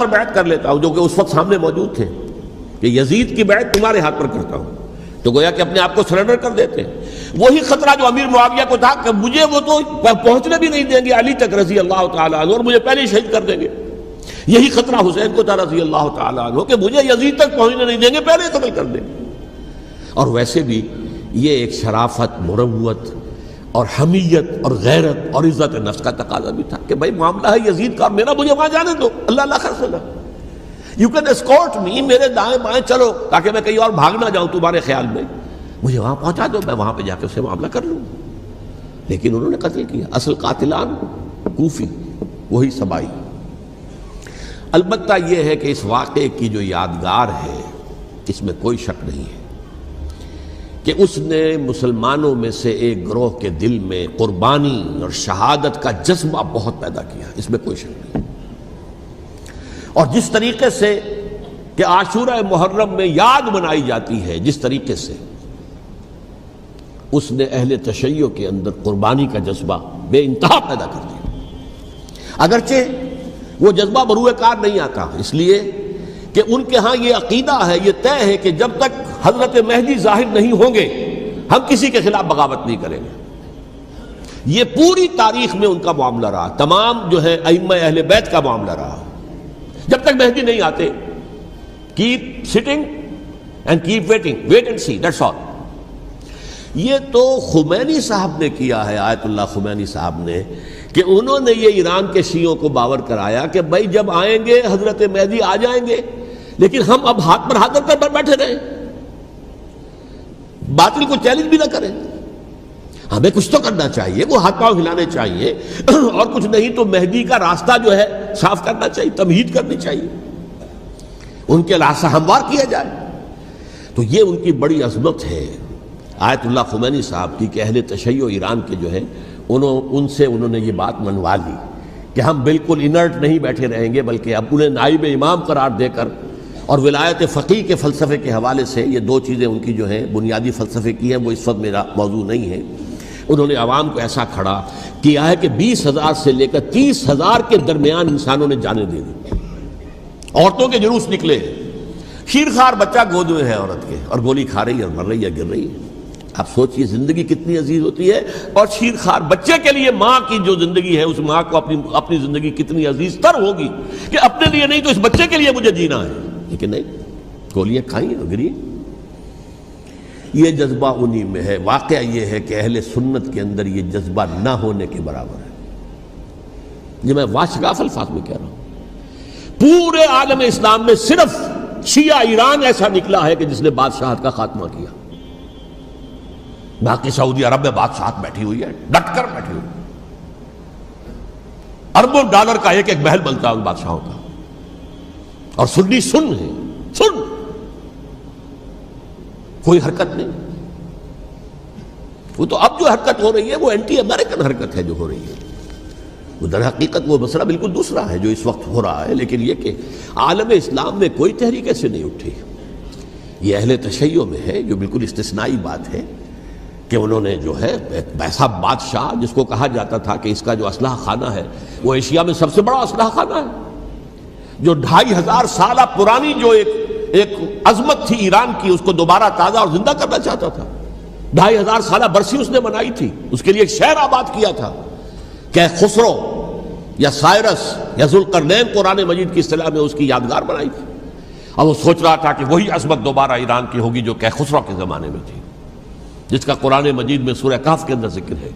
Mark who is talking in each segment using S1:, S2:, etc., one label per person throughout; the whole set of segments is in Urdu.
S1: پر بیعت کر لیتا ہوں جو کہ اس وقت سامنے موجود تھے کہ یزید کی بیعت تمہارے ہاتھ پر کرتا ہوں، تو گویا کہ اپنے آپ کو سرنڈر کر دیتے ہیں۔ وہی خطرہ جو امیر معاویہ کو تھا کہ مجھے وہ تو پہنچنے بھی نہیں دیں گے علی تک رضی اللہ تعالیٰ عنہ، اور مجھے پہلے ہی شہید کر دیں گے۔ یہی خطرہ حسین کو تھا رضی اللہ تعالیٰ عنہ کہ مجھے یزید تک پہنچنے نہیں دیں گے، پہلے ہی قتل کر دیں گے۔ اور ویسے بھی یہ ایک شرافت، مروت اور حمیت اور غیرت اور عزت نفس کا تقاضا بھی تھا کہ بھائی معاملہ ہے یزید کا، میرا مجھے وہاں جانے دو، اللہ اللہ خرسنا، یو کین اسکورٹ می، میرے دائیں بائیں چلو تاکہ میں کہیں اور بھاگ نہ جاؤں تمہارے خیال میں، مجھے وہاں پہنچا دو، میں وہاں پہ جا کے اس سے معاملہ کر لوں۔ لیکن انہوں نے قتل کیا، اصل قاتلان کوفی، وہی سبائی۔ البتہ یہ ہے کہ اس واقعے کی جو یادگار ہے اس میں کوئی شک نہیں ہے کہ اس نے مسلمانوں میں سے ایک گروہ کے دل میں قربانی اور شہادت کا جذبہ بہت پیدا کیا، اس میں کوئی شک نہیں۔ اور جس طریقے سے کہ عاشورہ محرم میں یاد منائی جاتی ہے، جس طریقے سے اس نے اہل تشیع کے اندر قربانی کا جذبہ بے انتہا پیدا کر دیا، اگرچہ وہ جذبہ بروئے کار نہیں آتا، اس لیے کہ ان کے ہاں یہ عقیدہ ہے، یہ طے ہے کہ جب تک حضرت مہدی ظاہر نہیں ہوں گے ہم کسی کے خلاف بغاوت نہیں کریں گے۔ یہ پوری تاریخ میں ان کا معاملہ رہا، تمام جو ہے ائمہ اہل بیت کا معاملہ رہا، جب تک مہدی نہیں آتے keep sitting and keep waiting, wait and see, that's all. یہ تو خمینی صاحب نے کیا ہے، آیت اللہ خمینی صاحب نے، کہ انہوں نے یہ ایران کے شیعوں کو باور کرایا کہ بھائی جب آئیں گے حضرت مہدی آ جائیں گے، لیکن ہم اب ہاتھ پر ہاتھ رکھ کر بیٹھے رہیں، باطل کو چیلنج بھی نہ کریں، ہمیں کچھ تو کرنا چاہیے، وہ ہاتھ پاؤں ہلانے چاہیے، اور کچھ نہیں تو مہدی کا راستہ جو ہے صاف کرنا چاہیے، تمہید کرنی چاہیے، ان کے راستہ ہموار کیا جائے۔ تو یہ ان کی بڑی عظمت ہے آیت اللہ خمینی صاحب کی کہ اہل تشیع ایران کے جو ہے ان سے انہوں نے یہ بات منوا لی کہ ہم بالکل انرٹ نہیں بیٹھے رہیں گے، بلکہ اب انہیں نائب امام قرار دے کر اور ولایت فقیہ کے فلسفے کے حوالے سے، یہ دو چیزیں ان کی جو ہیں بنیادی فلسفے کی ہیں، وہ اس وقت میرا موضوع نہیں ہے، انہوں نے عوام کو ایسا کھڑا کیا ہے کہ 20,000 سے لے کر 30,000 کے درمیان انسانوں نے جانیں دے دی، عورتوں کے جلوس نکلے، شیرخوار بچہ گود میں ہے عورت کے اور گولی کھا رہی ہے اور مر رہی ہے، گر رہی ہے۔ آپ سوچئے زندگی کتنی عزیز ہوتی ہے، اور شیرخوار بچے کے لیے ماں کی جو زندگی ہے، اس ماں کو اپنی زندگی کتنی عزیز تر ہوگی کہ اپنے لیے نہیں تو اس بچے کے لیے مجھے جینا ہے، لیکن نہیں، گولیاں کھائیں اور گری۔ یہ جذبہ انہی میں ہے۔ واقعہ یہ ہے کہ اہل سنت کے اندر یہ جذبہ نہ ہونے کے برابر ہے، یہ میں واشگاف الفاظ میں کہہ رہا ہوں۔ پورے عالم اسلام میں صرف شیعہ ایران ایسا نکلا ہے کہ جس نے بادشاہت کا خاتمہ کیا، باقی سعودی عرب میں بادشاہت بیٹھی ہوئی ہے، ڈٹ کر بیٹھی ہوئی، اربوں ڈالر کا ایک ایک محل بنتا ہے ان بادشاہوں کا، اور سنی سن ہے، سن، کوئی حرکت نہیں۔ وہ تو اب جو حرکت ہو رہی ہے وہ اینٹی امریکن حرکت ہے جو ہو رہی ہے، وہ در حقیقت وہ مسئلہ بالکل دوسرا ہے جو اس وقت ہو رہا ہے، لیکن یہ کہ عالم اسلام میں کوئی تحریک ایسے نہیں اٹھی۔ یہ اہل تشیع میں ہے جو بالکل استثنائی بات ہے کہ انہوں نے جو ہے ایسا بادشاہ جس کو کہا جاتا تھا کہ اس کا جو اسلحہ خانہ ہے وہ ایشیا میں سب سے بڑا اسلحہ خانہ ہے، جو 2500 سالہ پرانی جو ایک عظمت تھی ایران کی، اس کو دوبارہ تازہ اور زندہ کرنا چاہتا تھا۔ 2500 سالہ برسی اس نے منائی تھی، اس کے لیے ایک شہر آباد کیا تھا کہ خسرو یا سائرس یا ذوالقرنین قرآن مجید کی اصطلاح میں اس کی یادگار بنائی تھی، اور وہ سوچ رہا تھا کہ وہی عظمت دوبارہ ایران کی ہوگی جو کہ خسرو کے زمانے میں تھی، جس کا قرآن مجید میں سورہ کہف کے اندر ذکر ہے،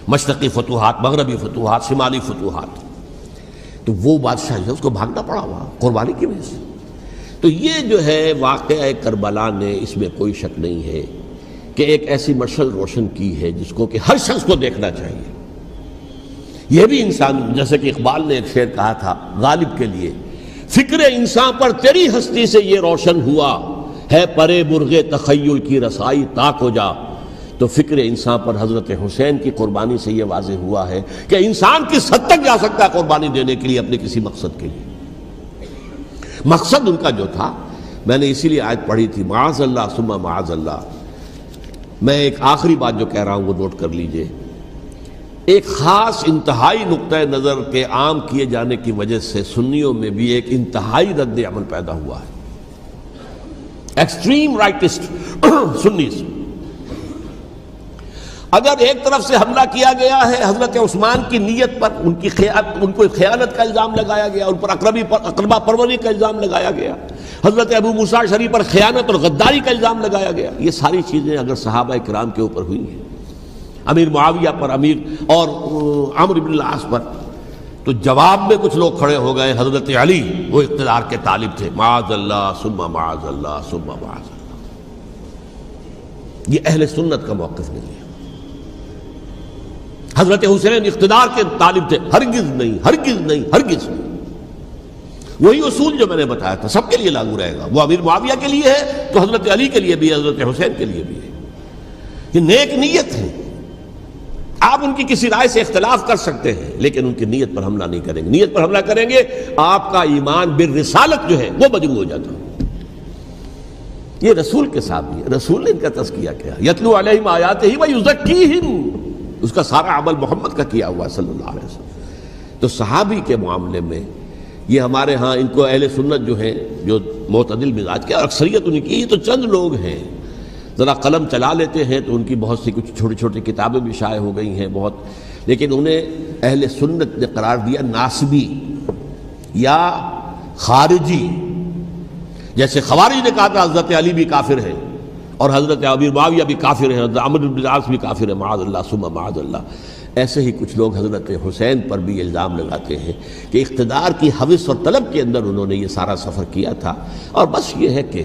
S1: مشرقی فتوحات، مغربی فتوحات، شمالی فتوحات۔ تو وہ بادشاہ ہے، اس کو بھاگنا پڑا وہاں قربانی کی وجہ سے۔ تو یہ جو ہے واقعہ کربلا نے، اس میں کوئی شک نہیں ہے کہ ایک ایسی مشعل روشن کی ہے جس کو کہ ہر شخص کو دیکھنا چاہیے۔ یہ بھی انسان، جیسے کہ اقبال نے ایک شعر کہا تھا غالب کے لیے، فکر انسان پر تیری ہستی سے یہ روشن ہوا ہے، پرے مرغ تخیل کی رسائی تاک ہو جا۔ تو فکر انسان پر حضرت حسین کی قربانی سے یہ واضح ہوا ہے کہ انسان کس حد تک جا سکتا ہے قربانی دینے کے لیے اپنے کسی مقصد کے لیے۔ مقصد ان کا جو تھا، میں نے اسی لیے آیت پڑھی تھی، معاذ اللہ ثم معاذ اللہ۔ میں ایک آخری بات جو کہہ رہا ہوں وہ نوٹ کر لیجئے ایک خاص انتہائی نقطۂ نظر کے عام کیے جانے کی وجہ سے سنیوں میں بھی ایک انتہائی رد عمل پیدا ہوا ہے. Extreme rightist سنیز. اگر ایک طرف سے حملہ کیا گیا ہے حضرت عثمان کی نیت پر، ان کو خیانت کا الزام لگایا گیا، ان پر اقربا پروری کا الزام لگایا گیا، حضرت ابو موسیٰ اشعری پر خیانت اور غداری کا الزام لگایا گیا، یہ ساری چیزیں اگر صحابہ کرام کے اوپر ہوئی ہیں، امیر معاویہ پر، امیر اور عمرو بن العاص پر، تو جواب میں کچھ لوگ کھڑے ہو گئے. حضرت علی وہ اقتدار کے طالب تھے، معاذ اللہ ثم معاذ اللہ ثم معاذ اللہ. یہ اہل سنت کا موقف نہیں ہے. حضرت حسین اقتدار کے طالب تھے، ہرگز نہیں، ہرگز نہیں، ہرگز نہیں. وہی اصول جو میں نے بتایا تھا سب کے لیے لاگو رہے گا. وہ امیر معاویہ کے لیے ہے تو حضرت علی کے لیے بھی ہے، حضرت حسین کے لیے بھی ہے. یہ نیک نیت ہے. آپ ان کی کسی رائے سے اختلاف کر سکتے ہیں لیکن ان کی نیت پر حملہ نہیں کریں گے. نیت پر حملہ کریں گے آپ کا ایمان بالرسالت جو ہے وہ مجروح ہو جاتا ہے. یہ رسول کے ساتھ بھی ہے. رسول نے ان کا تزکیہ کیا، یتلو علیہم آیاتہ ویزکیہم، اس کا سارا عمل محمد کا کیا ہوا صلی اللہ علیہ وسلم. تو صحابی کے معاملے میں یہ ہمارے ہاں ان کو اہل سنت جو ہیں جو معتدل مزاج کے، اکثریت ان کی، یہ تو چند لوگ ہیں ذرا قلم چلا لیتے ہیں تو ان کی بہت سی کچھ چھوٹی چھوٹی کتابیں بھی شائع ہو گئی ہیں بہت، لیکن انہیں اہل سنت نے قرار دیا ناسبی یا خارجی. جیسے خوارج نے کہا تھا حضرت علی بھی کافر ہیں اور حضرت امیر معاویہ بھی کافر ہیں، حضرت عمرو بن العاص بھی کافر ہیں، معاذ اللہ ثم معاذ اللہ. ایسے ہی کچھ لوگ حضرت حسین پر بھی الزام لگاتے ہیں کہ اقتدار کی ہوس اور طلب کے اندر انہوں نے یہ سارا سفر کیا تھا اور بس یہ ہے کہ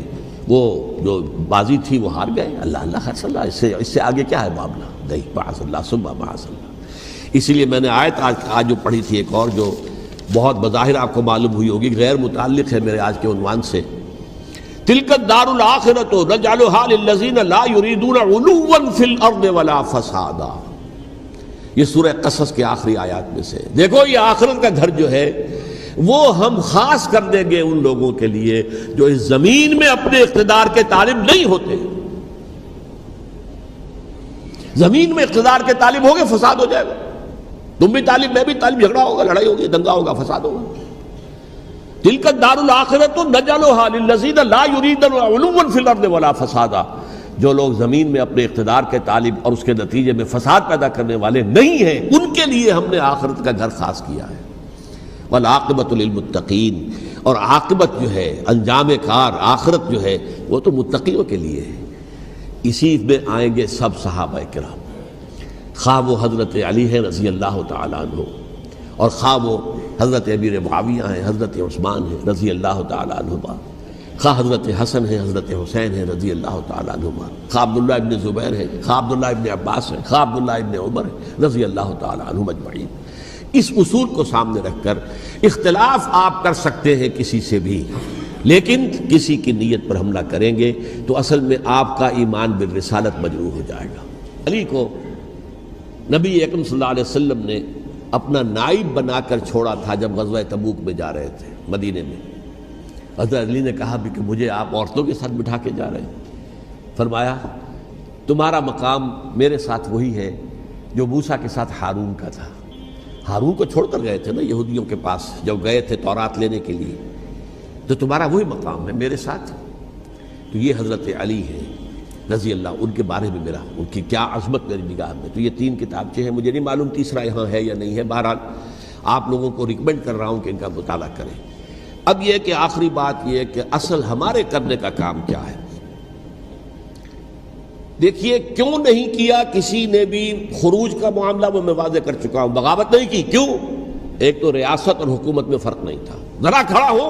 S1: وہ جو بازی تھی وہ ہار گئے. اللہ اللہ خیر صلی اللہ، اس سے آگے کیا ہے معاملہ؟ نہیں، معاذ اللہ ثم معاذ اللہ. اسی لیے میں نے آیت آج جو پڑھی تھی ایک اور جو بہت بظاہر آپ کو معلوم ہوئی ہوگی، غیر متعلق ہے میرے آج کے عنوان سے، تلک الدار الآخرۃ نجعلھا للذین لا یریدون علوا فی الارض ولا فسادا. یہ سورہ قصص کے آخری آیات میں سے. دیکھو یہ آخرت کا گھر جو ہے وہ ہم خاص کر دیں گے ان لوگوں کے لیے جو اس زمین میں اپنے اقتدار کے طالب نہیں ہوتے. زمین میں اقتدار کے طالب ہوگے فساد ہو جائے گا. تم بھی طالب، میں بھی طالب، جھگڑا ہوگا، لڑائی ہوگی، دنگا ہوگا، فساد ہوگا. تلک الدار الآخرۃ نجعلھا للذین لا یریدون علوا فی الارض ولا فسادا. جو لوگ زمین میں اپنے اقتدار کے طالب اور اس کے نتیجے میں فساد پیدا کرنے والے نہیں ہیں ان کے لیے ہم نے آخرت کا گھر خاص کیا ہے. والعاقبۃ للمتقین، اور عاقبت جو ہے، انجام کار، آخرت جو ہے وہ تو متقیوں کے لیے ہے. اسی میں آئیں گے سب صحابہ کرام، خواہ وہ حضرت علی ہے رضی اللہ تعالیٰ عنہ، اور خواہ وہ حضرت امیر معاویہ ہیں، حضرت عثمان ہیں رضی اللہ تعالیٰ عنہما، خواہ حضرت حسن ہیں، حضرت حسین ہیں رضی اللہ تعالیٰ عنہما، خواہ عبداللہ ابن زبیر ہیں، خواہ عبداللہ ابن عباس ہیں، خواہ عبداللہ ابن عمر ہیں رضی اللہ تعالیٰ عنہم اجمعین. اس اصول کو سامنے رکھ کر اختلاف آپ کر سکتے ہیں کسی سے بھی، لیکن کسی کی نیت پر حملہ کریں گے تو اصل میں آپ کا ایمان بالرسالت مجروح ہو جائے گا. علی کو نبی اکرم صلی اللہ علیہ وسلم نے اپنا نائب بنا کر چھوڑا تھا جب غزوہ تبوک میں جا رہے تھے مدینے میں. حضرت علی نے کہا بھی کہ مجھے آپ عورتوں کے ساتھ بٹھا کے جا رہے ہیں. فرمایا تمہارا مقام میرے ساتھ وہی ہے جو موسیٰ کے ساتھ ہارون کا تھا. ہارون کو چھوڑ کر گئے تھے نا یہودیوں کے پاس جب گئے تھے تورات لینے کے لیے، تو تمہارا وہی مقام ہے میرے ساتھ. تو یہ حضرت علی ہیں رضی اللہ، ان کے بارے میں میرا، ان کی کیا عظمت میری نگاہ میں. تو یہ 3 کتابچے ہیں، مجھے نہیں معلوم تیسرا یہاں ہے یا نہیں ہے. بہرحال آپ لوگوں کو ریکمینڈ کر رہا ہوں کہ ان کا مطالعہ کریں. اب یہ کہ آخری بات یہ کہ اصل ہمارے کرنے کا کام کیا ہے. دیکھیے کیوں نہیں کیا کسی نے بھی خروج کا معاملہ، وہ میں واضح کر چکا ہوں. بغاوت نہیں کی، کیوں؟ ایک تو ریاست اور حکومت میں فرق نہیں تھا. ذرا کھڑا ہو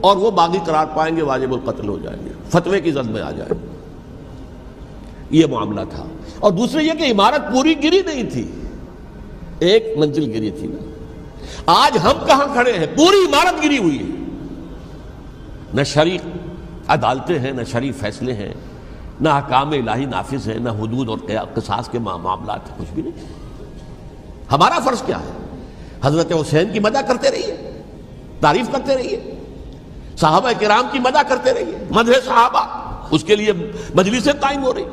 S1: اور وہ باغی قرار پائیں گے، واجب القتل ہو جائیں گے، فتوے کی زد میں آ جائیں گے. یہ معاملہ تھا. اور دوسرے یہ کہ عمارت پوری گری نہیں تھی، ایک منزل گری تھی نا. آج ہم کہاں کھڑے ہیں؟ پوری عمارت گری ہوئی ہے. نہ شرعی عدالتیں ہیں، نہ شرعی فیصلے ہیں، نہ احکام الہی نافذ ہیں، نہ حدود اور قصاص کے معاملات، کچھ بھی نہیں. ہمارا فرض کیا ہے؟ حضرت حسین کی مدح کرتے رہیے، تعریف کرتے رہیے، صحابہ کرام کی مدح کرتے رہیے، مدح صحابہ، اس کے لیے مجلسیں قائم ہو رہی.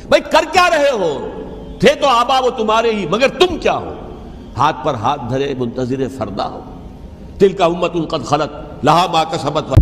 S1: بھائی کر کیا رہے ہو؟ تھے تو آبا وہ تمہارے ہی، مگر تم کیا ہو؟ ہاتھ پر ہاتھ دھرے منتظر فردا ہو۔ تلک امۃ قد خلت لہا ما کسبت